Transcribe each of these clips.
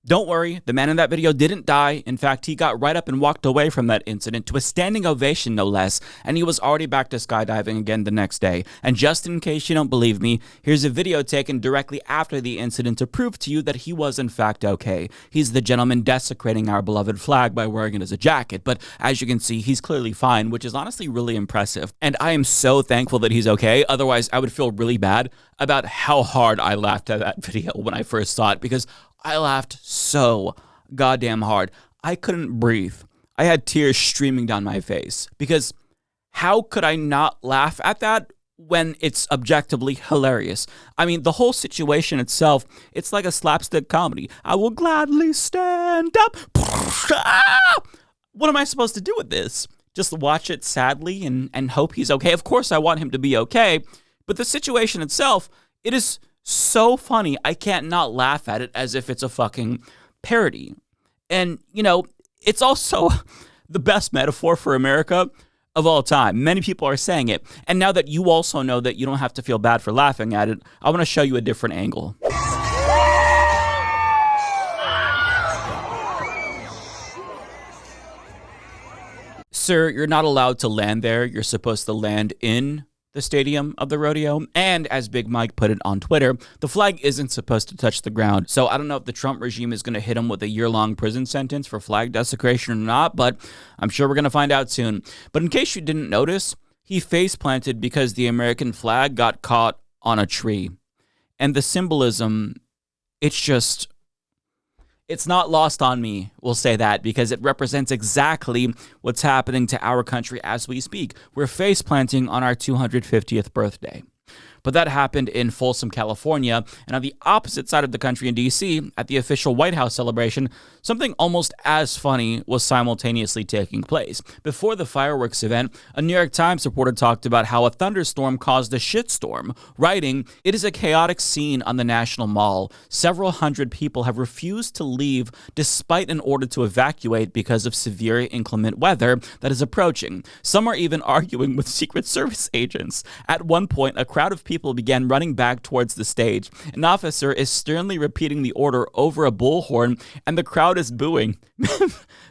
Don't worry, the man in that video didn't die. In fact, he got right up and walked away from that incident to a standing ovation, no less, and he was already back to skydiving again the next day. And just in case you don't believe me, here's a video taken directly after the incident to prove to you that he was in fact okay. He's the gentleman desecrating our beloved flag by wearing it as a jacket, but as you can see, he's clearly fine, which is honestly really impressive. And I am so thankful that he's okay, otherwise I would feel really bad about how hard I laughed at that video when I first saw it, because I laughed so goddamn hard. I couldn't breathe. I had tears streaming down my face, because how could I not laugh at that when it's objectively hilarious? I mean, the whole situation itself, it's like a slapstick comedy. I will gladly stand up. What am I supposed to do with this? Just watch it sadly and hope he's okay? Of course I want him to be okay, but the situation itself, it is so funny, I can't not laugh at it as if it's a fucking parody. And, you know, it's also the best metaphor for America of all time. Many people are saying it. And now that you also know that you don't have to feel bad for laughing at it, I want to show you a different angle. Sir, you're not allowed to land there. You're supposed to land in the stadium of the rodeo. And as Big Mike put it on Twitter, the flag isn't supposed to touch the ground. So I don't know if the Trump regime is going to hit him with a year-long prison sentence for flag desecration or not, but I'm sure we're going to find out soon. But in case you didn't notice, he face-planted because the American flag got caught on a tree. And the symbolism, it's not lost on me, we'll say that, because it represents exactly what's happening to our country as we speak. We're face-planting on our 250th birthday. But that happened in Folsom, California, and on the opposite side of the country in D.C., at the official White House celebration, something almost as funny was simultaneously taking place. Before the fireworks event, a New York Times reporter talked about how a thunderstorm caused a shitstorm, writing, "It is a chaotic scene on the National Mall. Several hundred people have refused to leave despite an order to evacuate because of severe inclement weather that is approaching. Some are even arguing with Secret Service agents. At one point, a crowd of people began running back towards the stage. An officer is sternly repeating the order over a bullhorn, and the crowd is booing.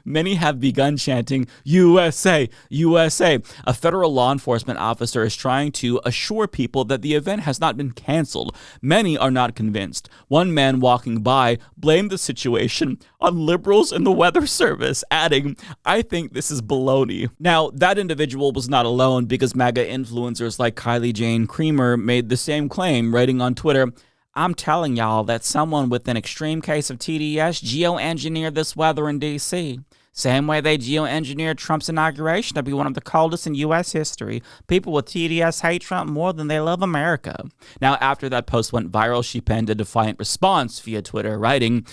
Many have begun chanting, 'USA, USA.' A federal law enforcement officer is trying to assure people that the event has not been canceled. Many are not convinced. One man walking by blamed the situation on liberals in the weather service, adding, 'I think this is baloney.'" Now, that individual was not alone, because MAGA influencers like Kylie Jane Creamer made the same claim, writing on Twitter, "I'm telling y'all that someone with an extreme case of TDS geoengineered this weather in D.C. Same way they geoengineered Trump's inauguration to be one of the coldest in U.S. history. People with TDS hate Trump more than they love America." Now, after that post went viral, she penned a defiant response via Twitter, writing,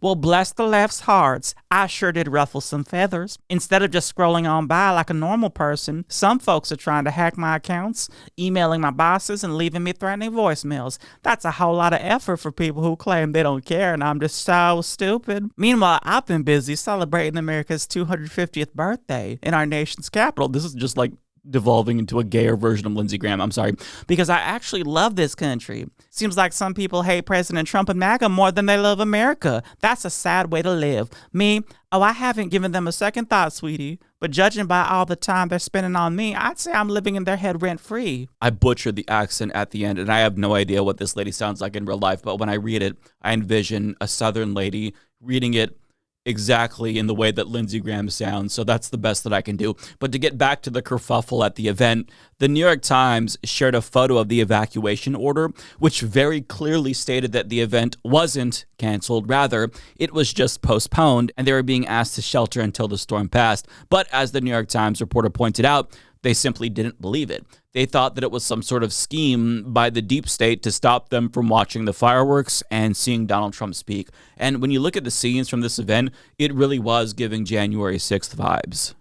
"Well, bless the left's hearts. I sure did ruffle some feathers. Instead of just scrolling on by like a normal person, some folks are trying to hack my accounts, emailing my bosses and leaving me threatening voicemails. That's a whole lot of effort for people who claim they don't care, and I'm just so stupid. Meanwhile, I've been busy celebrating America's 250th birthday in our nation's capital." This is just like devolving into a gayer version of Lindsey Graham, I'm sorry, "because I actually love this country. Seems like some people hate President Trump and MAGA more than they love America. That's a sad way to live. Me, I haven't given them a second thought, sweetie, but judging by all the time they're spending on me, I'd say I'm living in their head rent-free." I butchered the accent at the end, and I have no idea what this lady sounds like in real life, but when I read it, I envision a Southern lady reading it exactly in the way that Lindsey Graham sounds, so that's the best that I can do. But to get back to the kerfuffle at the event, the New York Times shared a photo of the evacuation order, which very clearly stated that the event wasn't canceled. Rather, it was just postponed, and they were being asked to shelter until the storm passed. But as the New York Times reporter pointed out, they simply didn't believe it. They thought that it was some sort of scheme by the deep state to stop them from watching the fireworks and seeing Donald Trump speak. And when you look at the scenes from this event, it really was giving January 6th vibes.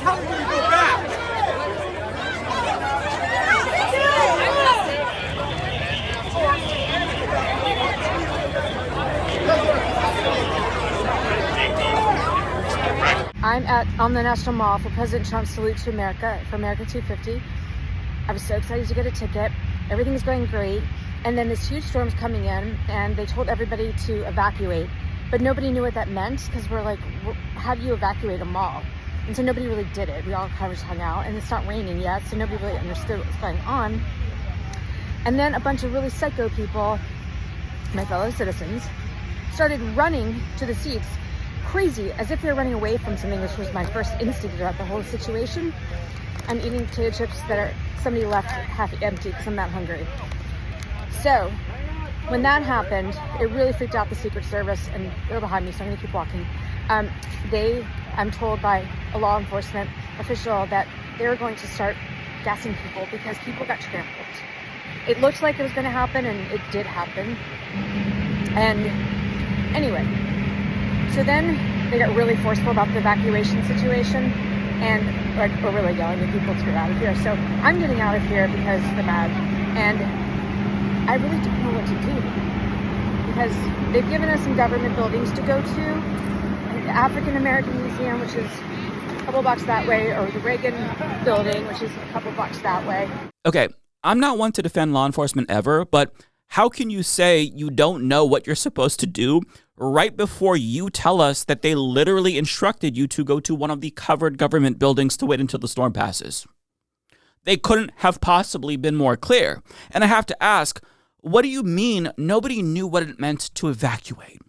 Tell me to go I'm on the National Mall for President Trump's Salute to America, for America 250. I was so excited to get a ticket. Everything was going great. And then this huge storm's coming in, and they told everybody to evacuate. But nobody knew what that meant, because we're like, how do you evacuate a mall? And so nobody really did it. We all kind of just hung out, and it's not raining yet, so nobody really understood what was going on. And then a bunch of really psycho people, my fellow citizens, started running to the seats, crazy, as if they were running away from something, which was my first instinct about the whole situation. I'm eating potato chips that somebody left half empty because I'm that hungry. So when that happened, it really freaked out the Secret Service, and they're behind me, so I'm gonna keep walking. I'm told by a law enforcement official that they were going to start gassing people because people got trampled. It looked like it was gonna happen, and it did happen. And anyway, so then they got really forceful about the evacuation situation, and we're really yelling at people to get out of here. So I'm getting out of here because they're mad, and I really don't know what to do, because they've given us some government buildings to go to, the African American Museum, which is a couple blocks that way, or the Reagan building, which is a couple blocks that way. Okay, I'm not one to defend law enforcement ever, but how can you say you don't know what you're supposed to do right before you tell us that they literally instructed you to go to one of the covered government buildings to wait until the storm passes? They couldn't have possibly been more clear. And I have to ask, what do you mean nobody knew what it meant to evacuate?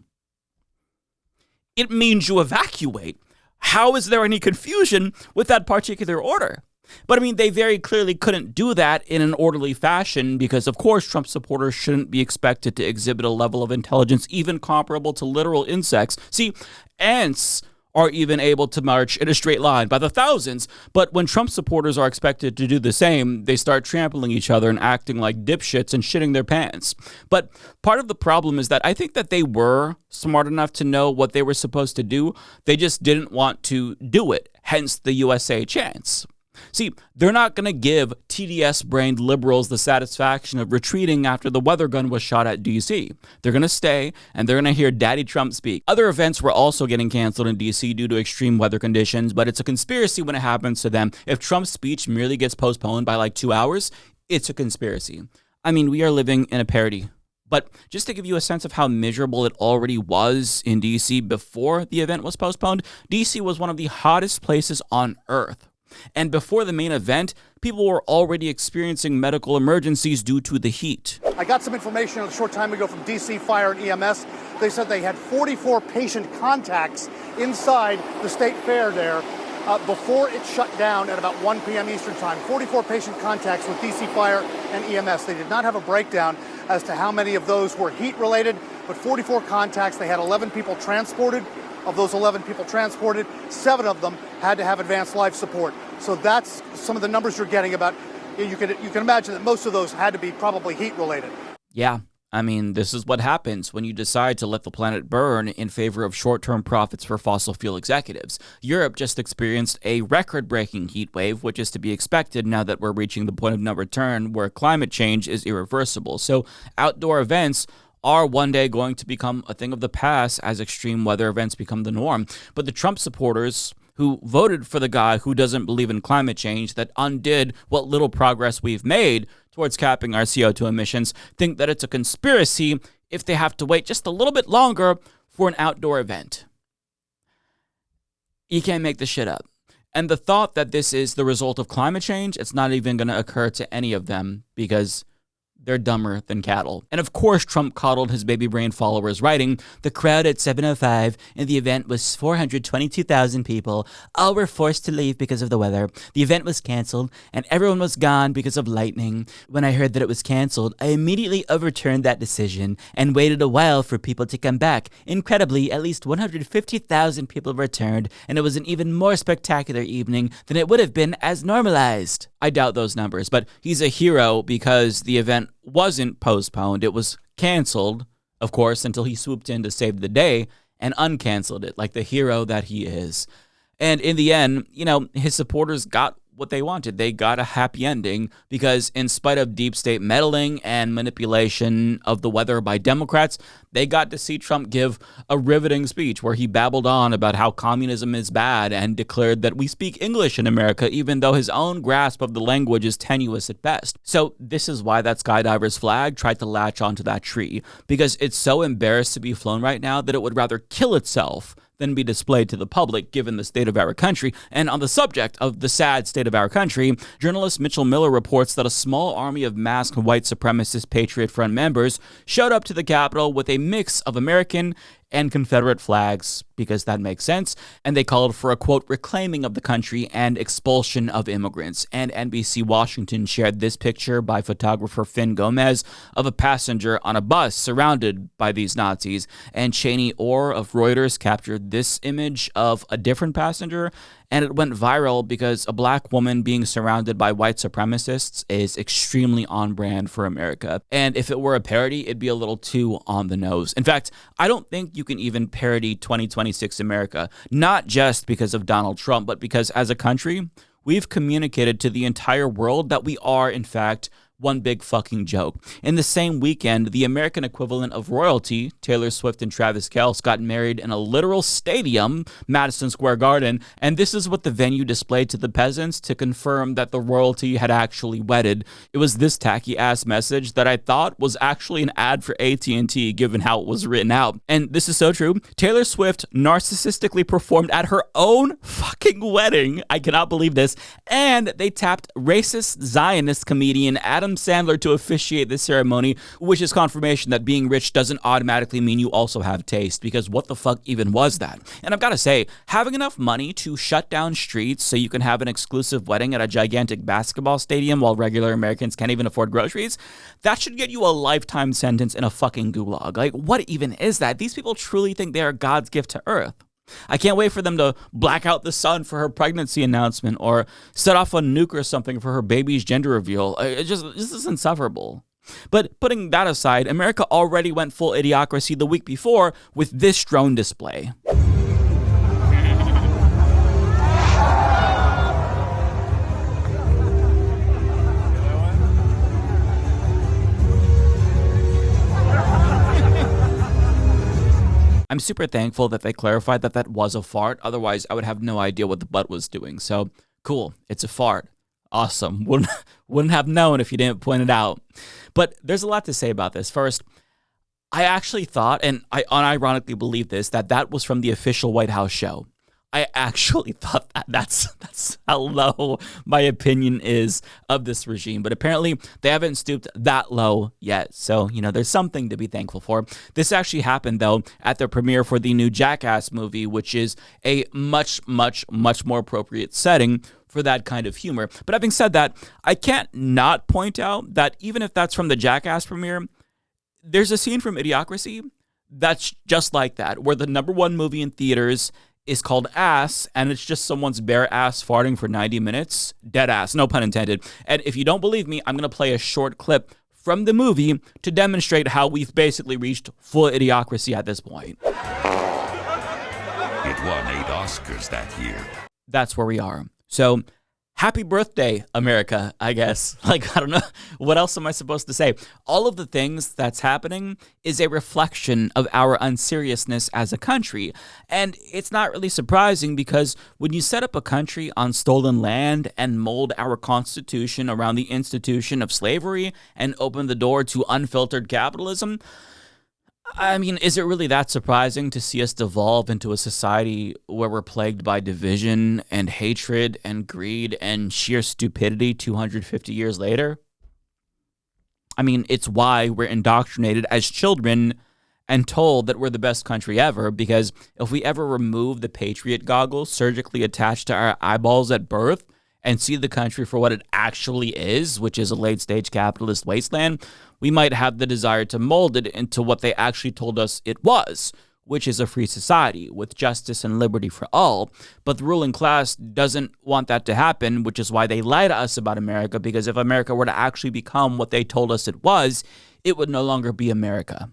It means you evacuate. How is there any confusion with that particular order? But I mean, they very clearly couldn't do that in an orderly fashion because, of course, Trump supporters shouldn't be expected to exhibit a level of intelligence even comparable to literal insects. See, ants are even able to march in a straight line by the thousands, but when Trump supporters are expected to do the same, they start trampling each other and acting like dipshits and shitting their pants. But part of the problem is that I think that they were smart enough to know what they were supposed to do. They just didn't want to do it, hence the USA chants. See, they're not going to give TDS-brained liberals the satisfaction of retreating after the weather gun was shot at D.C. They're going to stay, and they're going to hear Daddy Trump speak. Other events were also getting canceled in D.C. due to extreme weather conditions, but it's a conspiracy when it happens to them. If Trump's speech merely gets postponed by like 2 hours, it's a conspiracy. I mean, we are living in a parody. But just to give you a sense of how miserable it already was in D.C. before the event was postponed, D.C. was one of the hottest places on Earth. And before the main event, people were already experiencing medical emergencies due to the heat. I got some information a short time ago from DC Fire and EMS. They said they had 44 patient contacts inside the state fair there before it shut down at about 1 p.m. Eastern time. 44 patient contacts with DC Fire and EMS. They did not have a breakdown as to how many of those were heat related, but 44 contacts. They had 11 people transported. Of those 11 people transported, 7 of them had to have advanced life support. So that's some of the numbers you're getting about. You can imagine that most of those had to be probably heat related. Yeah, I mean, this is what happens when you decide to let the planet burn in favor of short-term profits for fossil fuel executives. Europe just experienced a record-breaking heat wave, which is to be expected now that we're reaching the point of no return where climate change is irreversible. So outdoor events are one day going to become a thing of the past as extreme weather events become the norm. But the Trump supporters who voted for the guy who doesn't believe in climate change, that undid what little progress we've made towards capping our CO2 emissions, think that it's a conspiracy if they have to wait just a little bit longer for an outdoor event. You can't make this shit up. And the thought that this is the result of climate change, it's not even going to occur to any of them because they're dumber than cattle. And of course, Trump coddled his baby brain followers, writing, "The crowd at 7:05 in the event was 422,000 people. All were forced to leave because of the weather. The event was canceled, and everyone was gone because of lightning. When I heard that it was canceled, I immediately overturned that decision and waited a while for people to come back. Incredibly, at least 150,000 people returned, and it was an even more spectacular evening than it would have been as normalized." I doubt those numbers, but he's a hero because the event wasn't postponed. It was canceled, of course, until he swooped in to save the day and uncanceled it like the hero that he is. And in the end, his supporters got what they wanted. They got a happy ending because in spite of deep state meddling and manipulation of the weather by Democrats, they got to see Trump give a riveting speech where he babbled on about how communism is bad and declared that we speak English in America, even though his own grasp of the language is tenuous at best. So this is why that skydiver's flag tried to latch onto that tree, because it's so embarrassed to be flown right now that it would rather kill itself than be displayed to the public, given the state of our country. And on the subject of the sad state of our country, journalist Mitchell Miller reports that a small army of masked white supremacist Patriot Front members showed up to the Capitol with a mix of American and Confederate flags, because that makes sense, and they called for a, quote, reclaiming of the country and expulsion of immigrants. And NBC Washington shared this picture by photographer Finn Gomez of a passenger on a bus surrounded by these Nazis, and Cheney Orr of Reuters captured this image of a different passenger, and it went viral because a black woman being surrounded by white supremacists is extremely on brand for America. And if it were a parody, it'd be a little too on the nose. In fact, I don't think you can even parody 2026 America, not just because of Donald Trump, but because as a country, we've communicated to the entire world that we are, in fact, one big fucking joke. In the same weekend, the American equivalent of royalty, Taylor Swift and Travis Kelce, got married in a literal stadium, Madison Square Garden, and this is what the venue displayed to the peasants to confirm that the royalty had actually wedded. It was this tacky-ass message that I thought was actually an ad for AT&T, given how it was written out. And this is so true. Taylor Swift narcissistically performed at her own fucking wedding. I cannot believe this. And they tapped racist Zionist comedian Adam Sandler to officiate the ceremony, which is confirmation that being rich doesn't automatically mean you also have taste, because what the fuck even was that? And I've got to say, having enough money to shut down streets so you can have an exclusive wedding at a gigantic basketball stadium while regular Americans can't even afford groceries, that should get you a lifetime sentence in a fucking gulag. Like, what even is that? These people truly think they are God's gift to earth. I can't wait for them to black out the sun for her pregnancy announcement or set off a nuke or something for her baby's gender reveal. It just is insufferable. But putting that aside, America already went full idiocracy the week before with this drone display. I'm super thankful that they clarified that that was a fart. Otherwise, I would have no idea what the butt was doing. So, cool. It's a fart. Awesome. Wouldn't have known if you didn't point it out. But there's a lot to say about this. First, I actually thought, and I unironically believe this, that was from the official White House show. I actually thought that's how low my opinion is of this regime. But apparently they haven't stooped that low yet. So, there's something to be thankful for. This actually happened, though, at the premiere for the new Jackass movie, which is a much, much, much more appropriate setting for that kind of humor. But having said that, I can't not point out that even if that's from the Jackass premiere, there's a scene from Idiocracy that's just like that, where the #1 movie in theaters is called Ass, and it's just someone's bare ass farting for 90 minutes. Dead ass, no pun intended. And if you don't believe me, I'm going to play a short clip from the movie to demonstrate how we've basically reached full idiocracy at this point. It won 8 Oscars that year. That's where we are. So, happy birthday, America, I guess. I don't know. What else am I supposed to say? All of the things that's happening is a reflection of our unseriousness as a country. And it's not really surprising because when you set up a country on stolen land and mold our constitution around the institution of slavery and open the door to unfiltered capitalism, I mean, is it really that surprising to see us devolve into a society where we're plagued by division and hatred and greed and sheer stupidity 250 years later? I mean, it's why we're indoctrinated as children and told that we're the best country ever, because if we ever remove the patriot goggles surgically attached to our eyeballs at birth and see the country for what it actually is, which is a late-stage capitalist wasteland, we might have the desire to mold it into what they actually told us it was, which is a free society with justice and liberty for all. But the ruling class doesn't want that to happen, which is why they lie to us about America, because if America were to actually become what they told us it was, it would no longer be America.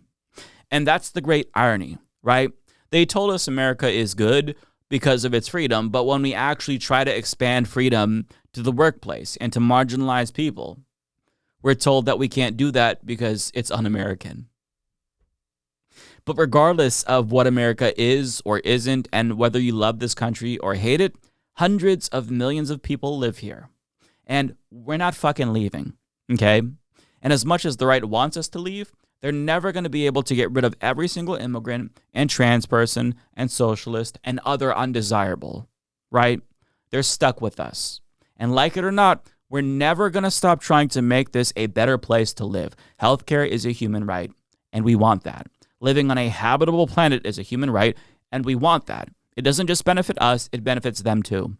And that's the great irony, right? They told us America is good, because of its freedom, but when we actually try to expand freedom to the workplace and to marginalized people, we're told that we can't do that because it's un-American. But regardless of what America is or isn't, and whether you love this country or hate it, hundreds of millions of people live here. And we're not fucking leaving, okay? And as much as the right wants us to leave, they're never going to be able to get rid of every single immigrant and trans person and socialist and other undesirable, right? They're stuck with us. And like it or not, we're never going to stop trying to make this a better place to live. Healthcare is a human right, and we want that. Living on a habitable planet is a human right, and we want that. It doesn't just benefit us, it benefits them too.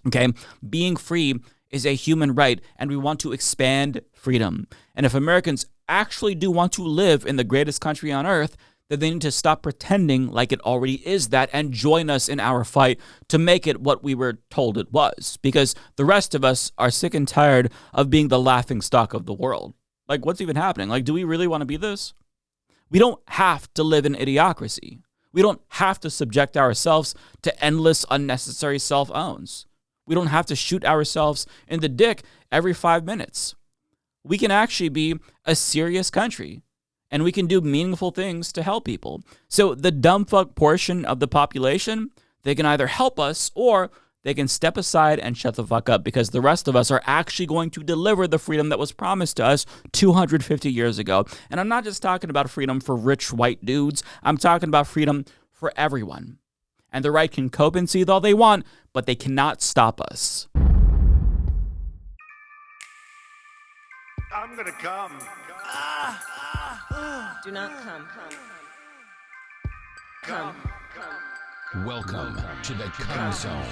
Okay? Being free is a human right, and we want to expand freedom. And if Americans actually do want to live in the greatest country on earth, then they need to stop pretending like it already is that and join us in our fight to make it what we were told it was. Because the rest of us are sick and tired of being the laughingstock of the world. Like, what's even happening? Like, do we really want to be this? We don't have to live in idiocracy. We don't have to subject ourselves to endless, unnecessary self-owns. We don't have to shoot ourselves in the dick every 5 minutes. We can actually be a serious country, and we can do meaningful things to help people. So the dumb fuck portion of the population, they can either help us or they can step aside and shut the fuck up, because the rest of us are actually going to deliver the freedom that was promised to us 250 years ago. And I'm not just talking about freedom for rich white dudes. I'm talking about freedom for everyone. And the right can cope and seethe all they want, but they cannot stop us. I'm gonna come. Do not come. Come. Welcome to the Come Zone.